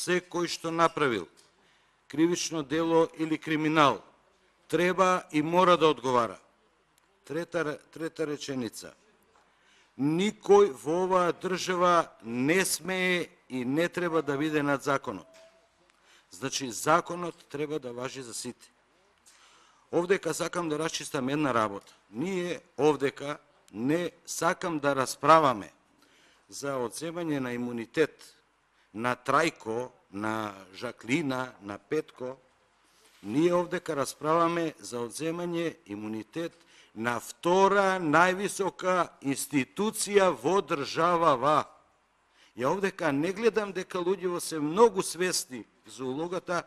секој што направил кривично дело или криминал треба и мора да одговара. Трета реченица. Никој во оваа држава не смее и не треба да биде над законот. Значи, законот треба да важи за сите. Овдека сакам да расчистам една работа. Ние овдека не сакам да расправаме за одземање на имунитет на Трајко, на Жаклина, на Петко. Ние овдека расправаме за одземање имунитет на втора највисока институција во државава. Ја овдека не гледам дека луѓето се многу свесни за улогата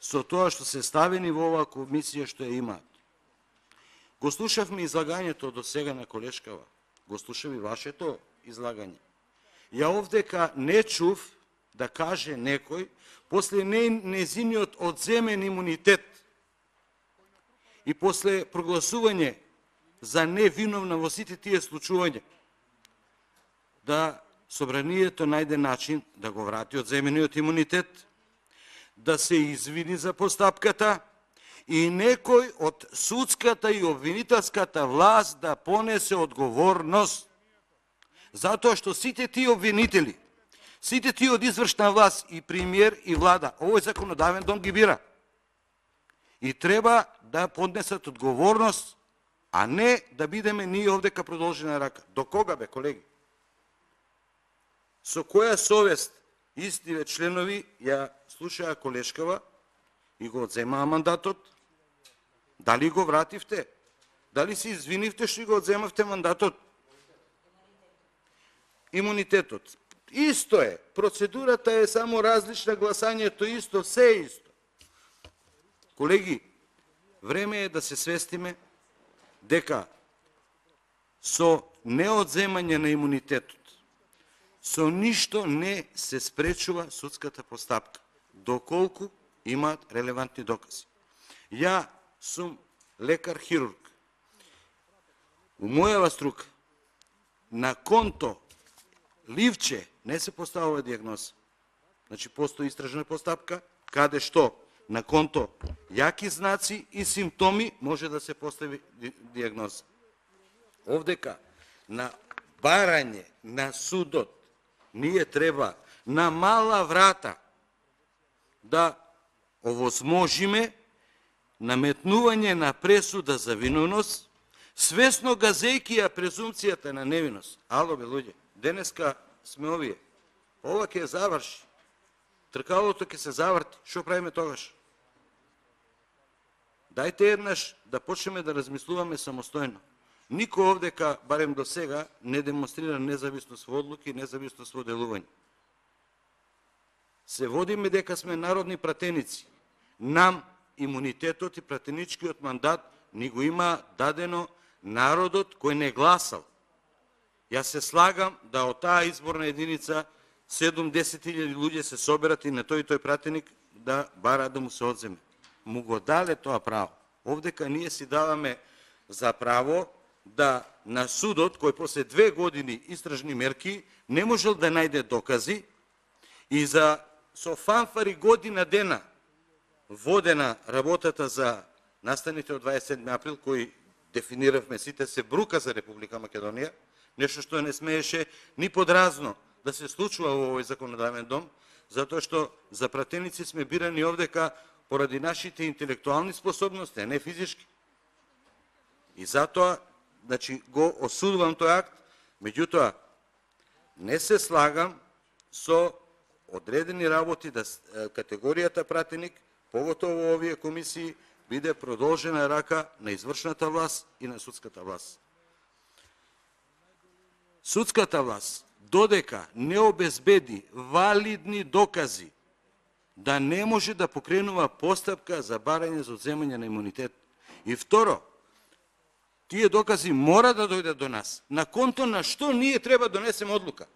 со тоа што се ставени во оваа комисија што ја имаат. Го слушавме излагањето до сега на колешкава. Го слушав и вашето излагање. Ја овдека не чув да каже некој после незиниот одземен имунитет и после прогласување за невиновна во сите тие случувања, да собранието најде начин да го врати одземениот имунитет, да се извини за постапката и некој од судската и обвинителската власт да понесе одговорност. Затоа што сите тие обвинители, сите тие од извршна власт, и премиер, и влада, овој законодавен дом ги бира. И треба да поднесат одговорност, а не да бидеме ние овдека продолжена рака. До кога, бе, колеги? Со која совест истиве членови ја слушаа колешкава и го одземаа мандатот? Дали го вративте? Дали се извинивте што го одземавте мандатот? Имунитетот. Исто е. Процедурата е само различна, гласањето исто, се исто. Колеги, време е да се свестиме дека со неодземање на имунитетот, со ништо не се спречува судската постапка, доколку имаат релевантни докази. Ја сум лекар-хирург. У мојава струка, на конто ливче не се поставува диагноза. Значи, постои истражна постапка, каде што на конто јаки знаци и симптоми може да се постави диагноза. Овдека, на барање на судот, ние треба на мала врата да овозможиме наметнување на пресуда за виновност, свесно газејки ја презумцијата на невиност. Ало, бе, луѓе, денеска сме овие. Ова ќе заврши. Тркалото ќе се заврти. Што правиме тогаш? Дајте еднаш да почнеме да размислуваме самостојно. Никој овдека, барем до сега, не демонстрира независност во одлуки, независност во делување. Се водиме дека сме народни пратеници. Нам имунитетот и пратеничкиот мандат ни го има дадено народот кој не гласал. Јас се слагам да од таа изборна единица 7-10 луѓе се соберат и на тој пратеник да бара да му се одземе. Му го дале тоа право. Овдека ние си даваме за право да на судот, кој после 2 години истражни мерки не можел да најде докази и за со фанфари година дена водена работата за настаните од 27 април, кој дефиниравме сите се брука за Република Македонија, нешто што не смееше ни подразно да се случува во овој законодавен дом, затоа што за пратеници сме бирани овдека поради нашите интелектуални способности, а не физички. И затоа, значи, го осудувам тој акт, меѓутоа, не се слагам со одредени работи да категоријата пратеник, поготово во овие комисии, биде продолжена рака на извршната власт и на судската власт. Судската власт, додека не обезбеди валидни докази да не може да покренува постапка за барање за одземање на имунитет. И второ, тие докази мора да дојдат до нас. На конто на што ние треба да донесеме одлука.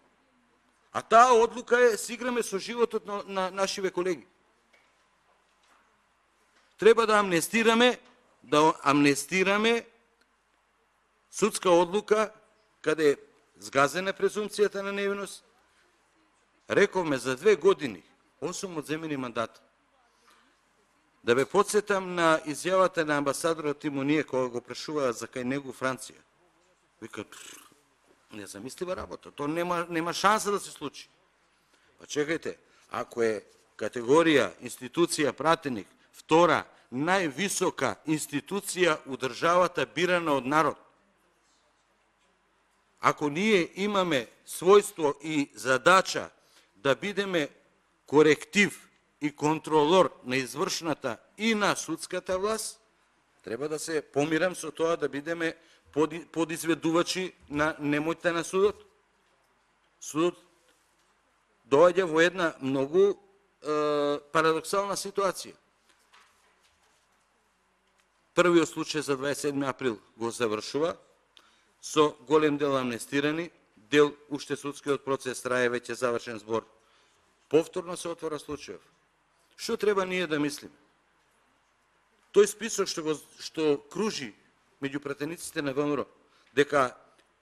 А таа одлука е си играме со животот на нашиве колеги. Треба да амнестираме судска одлука каде е згазена презумцијата на невиност. Рековме за 2 години 8 одземени мандата. Да бе подсетам на изјавата на амбасадорот Тимоние кога го прашуваа за кај него Франција. Вика, незамислива работа, то нема шанса да се случи. Па чекајте, ако е категорија, институција, пратеник, втора, највисока институција у државата бирана од народ, ако ние имаме својство и задача да бидеме коректив и контролор на извршната и на судската власт, треба да се помирам со тоа да бидеме подизведувачи на немојта на судот. Судот доаѓа во една многу парадоксална ситуација. Првиот случај за 27. април го завршува со голем дел амнестирани, дел уште судскиот процес трае, веќе завршен збор. Повторно се отвора случајов. Што треба ние да мислиме? Тој список што кружи меѓу пратениците на ВМРО, дека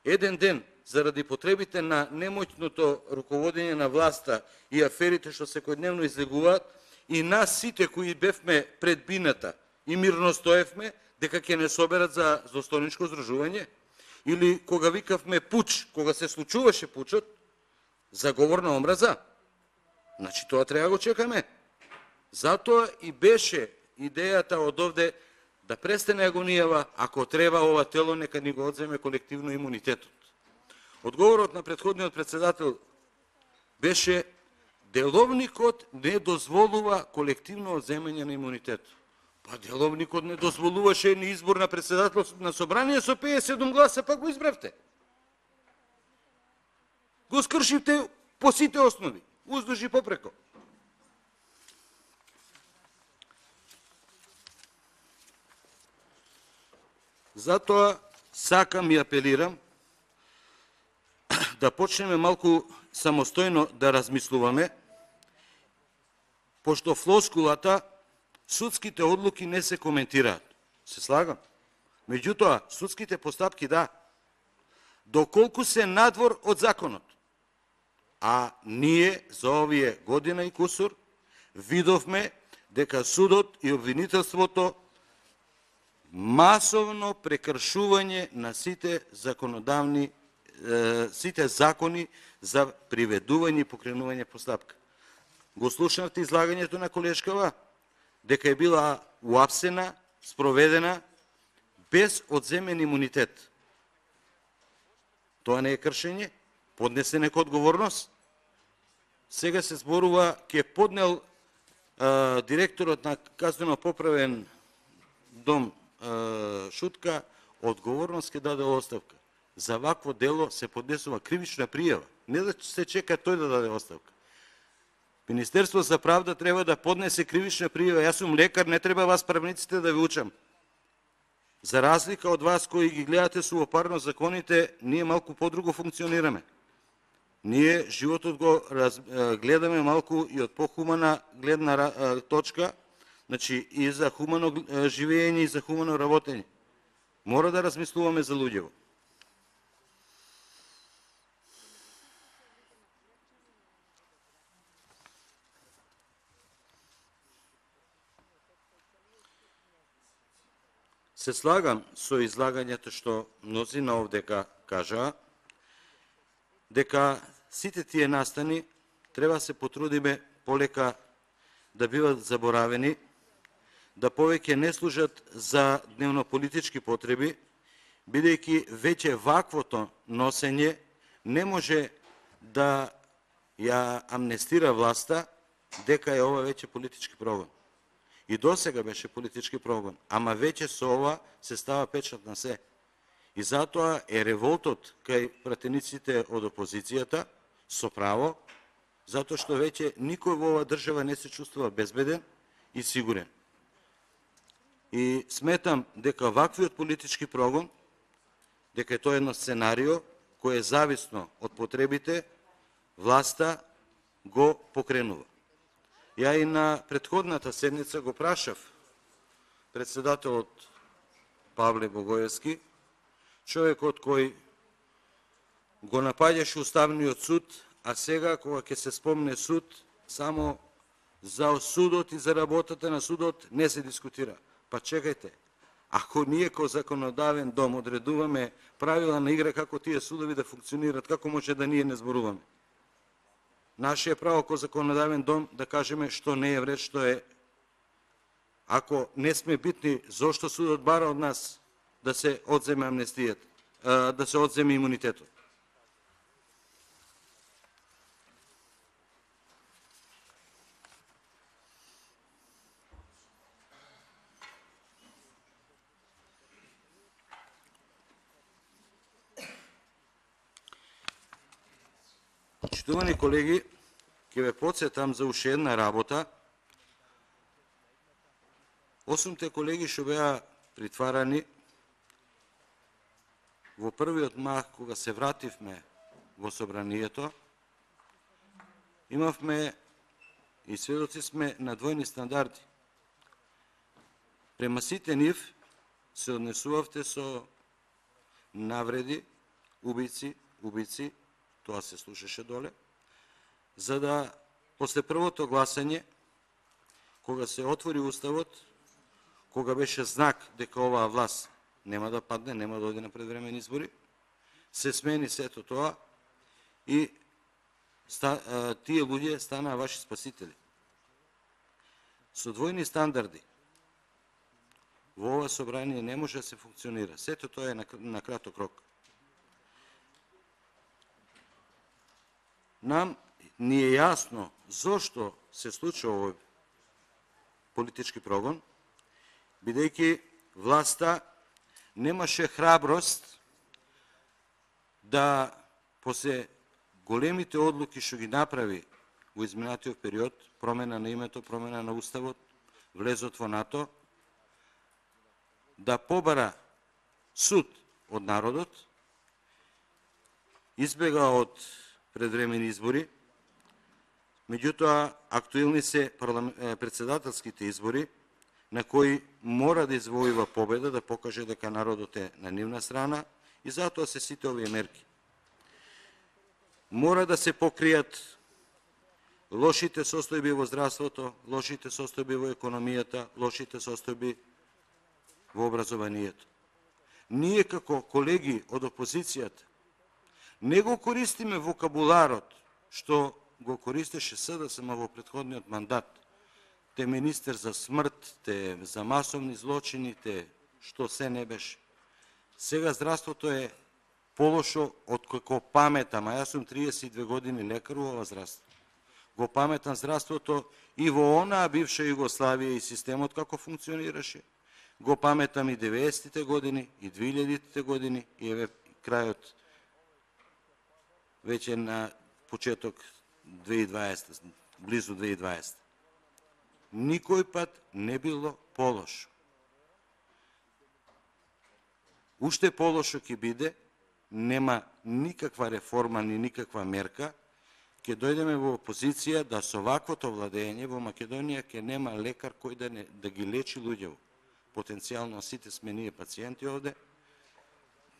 еден ден заради потребите на немоćното руководење на власта и аферите што секојдневно излегуваат, и нас сите кои бевме пред бината и мирно стоевме, дека ќе не соберат за злостоничко здружување, или кога викавме пуч, кога се случуваше пучот, за говор на омраза. Значи тоа треба го чекаме. Затоа и беше идејата од овде да престане агонијава, ако треба ова тело нека ни го одземе колективно имунитетот. Одговорот на претходниот председател беше деловникот не дозволува колективно одземање на имунитет. Па деловникот не дозволуваше ни избор на председател на собрание со 57 гласа, па го избравте. Го скршивте по сите основи, уздуж и попреко. Затоа сакам и апелирам да почнеме малку самостојно да размислуваме, пошто флоскулата судските одлуки не се коментираат. Се слагам. Меѓутоа, судските постапки да. Доколку се надвор од законот. А ние за овие година и кусур видовме дека судот и обвинителството масовно прекршување на сите закони за приведување и покренување постапка. Го слушнавте излагањето на колешкава, дека е била уапсена, спроведена, без одземен имунитет. Тоа не е кршење, поднесен е одговорност. Сега се зборува, ќе поднел директорот на казнено-поправен дом Шутка, одговорност ќе даде оставка. За вакво дело се поднесува кривична пријава. Не да се чека тој да даде оставка. Министерство за правда треба да поднесе кривична пријава. Јас сум лекар, не треба вас правниците да ви учам. За разлика од вас кои ги гледате сувопарно законите, ние малку подруго функционираме. Ние животот го гледаме малку и од похумана гледна точка, значи и за хумано живење и за хумано работење. Мора да размислуваме за луѓево. Се слагам со излагањето што мнозина овде кажаа, дека сите тие настани треба се потрудиме полека да биват заборавени, да повеќе не служат за дневнополитички потреби, бидејќи веќе ваквото носење не може да ја амнестира власта дека е ова веќе политички прогон. И досега беше политички прогон, ама веќе со ова се става печат на се. И затоа е револтот кај пратениците од опозицијата со право, затоа што веќе никој во оваа држава не се чувствува безбеден и сигурен. И сметам дека ваквиот политички прогон, дека е тоа едно сценарио кој е зависно од потребите, власта го покренува. Ја и на претходната седница го прашав председателот Павле Богоевски, човекот кој го напаѓаше Уставниот суд, а сега кога ќе се спомне суд, само За судот и за работата на судот не се дискутира. Па чекајте, ако ние како законодавен дом одредуваме правила на игра како тие судови да функционират, како може да ние не зборуваме? Наше е право како законодавен дом да кажеме што не е вред, што е. Ако не сме битни, зошто судот бара од нас да се одземе амнестијата, да се одземе имунитетот? Почитувани колеги, ќе ве потсетам за уште една работа. Осумте колеги што беа притварани, во првиот мах кога се вративме во собранието, имавме и сведоци сме на двојни стандарди. Према сите нив се однесувавте со навреди, убици, тоа се слушаше доле, за да после првото гласање, кога се отвори Уставот, кога беше знак дека оваа власт нема да падне, нема да оди на предвремени избори, се смени сето тоа и тие луѓе станаа ваши спасители. Со двојни стандарди во ова собрание не може да се функционира. Сето тоа е на краток рок. Нам ни е јасно зошто се случува овој политички прогон, бидејќи власта немаше храброст да после големите одлуки што ги направи во изминатиот период, промена на името, промена на Уставот, влезот во НАТО, да побара суд од народот, избега од предвремени избори, меѓутоа актуелни се председателските избори, на кои мора да извојува победа, да покаже дека народот е на нивна страна и затоа се сите овие мерки. Мора да се покријат лошите состојби во здравството, лошите состојби во економијата, лошите состојби во образованието. Ние како колеги од опозицијата не го користиме вокабуларот што го користеше СДСМ во претходниот мандат. Те министер за смрт, те за масовни злочини, те што се не беше. Сега здравството е полошо од како паметам, а јас сум 32 години лекар во ова здравство. Го паметам здравството и во онаа бивша Југославија и системот како функционираше. Го паметам и 90-те години, и 2000-те години, и еве крајот веќе на почеток 2020, близу 2020. Никој пат не било полошо. Уште полошо ќе биде, нема никаква реформа ни никаква мерка, ќе дојдеме во опозиција да со ваквото владење во Македонија ќе нема лекар кој да ги лечи луѓето. Потенцијално сите сме ние пациенти овде.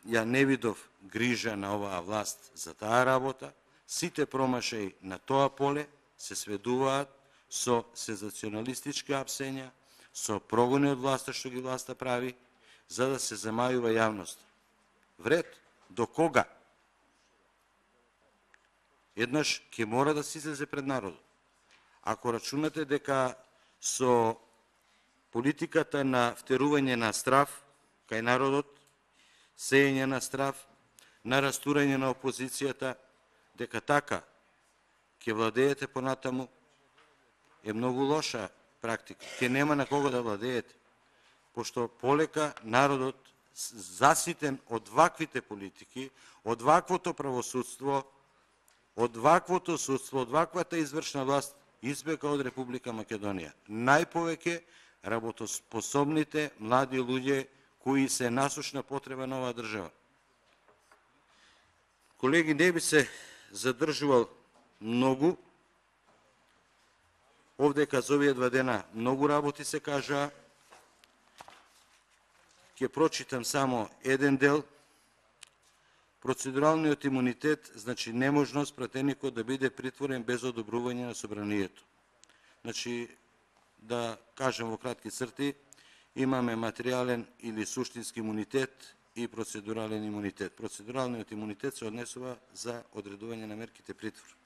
Ја не видов грижа на оваа власт за таа работа. Сите промашаи на тоа поле се сведуваат со сензационалистички апсења, со прогони од власта што ги власта прави, за да се замајува јавност. Вред, до кога? Еднаш ќе мора да се излезе пред народот. Ако рачунате дека со политиката на втерување на страв кај народот, сеење на страв, на растурање на опозицијата, дека така ќе владеете понатаму, е многу лоша практика. Ќе нема на кого да владеете, пошто полека народот, заситен од ваквите политики, од ваквото правосудство, од ваквото судство, од ваквата извршна власт, избега од Република Македонија. Најповеќе работоспособните млади луѓе кои се насушна потреба на оваа држава. Колеги, не би се задржувал многу. Овде за овие 2 дена многу работи се кажаа. Ќе прочитам само еден дел. Процедуралниот имунитет значи неможност пратеникот да биде притворен без одобрување на собранието. Значи, да кажем во кратки црти, имаме материјален или суштински имунитет и процедурален имунитет. Процедуралниот имунитет се однесува за одредување на мерките притвор.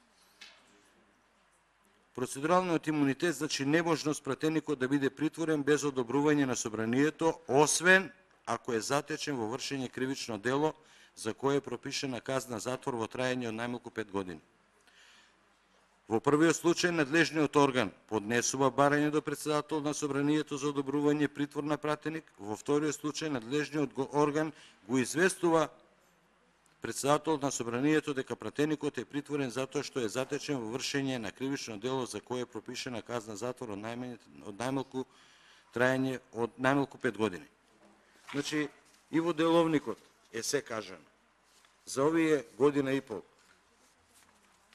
Процедуралниот имунитет значи неможност пратеникот да биде притворен без одобрување на собранието, освен ако е затечен во вршење кривично дело за кое е пропишена казна затвор во траење од најмалку 5 години. Во првиот случај, надлежниот орган поднесува барање до председател на собранието за одобрување притвор на пратеник, во вториот случај, надлежниот орган го известува председател на собранието дека пратеникот е притворен затоа што е затечен во вршење на кривично дело за кое е пропишена казна затвор од најмалку траење од најмалку 5 години. Значи, и во деловникот е се кажано. За овие година и пол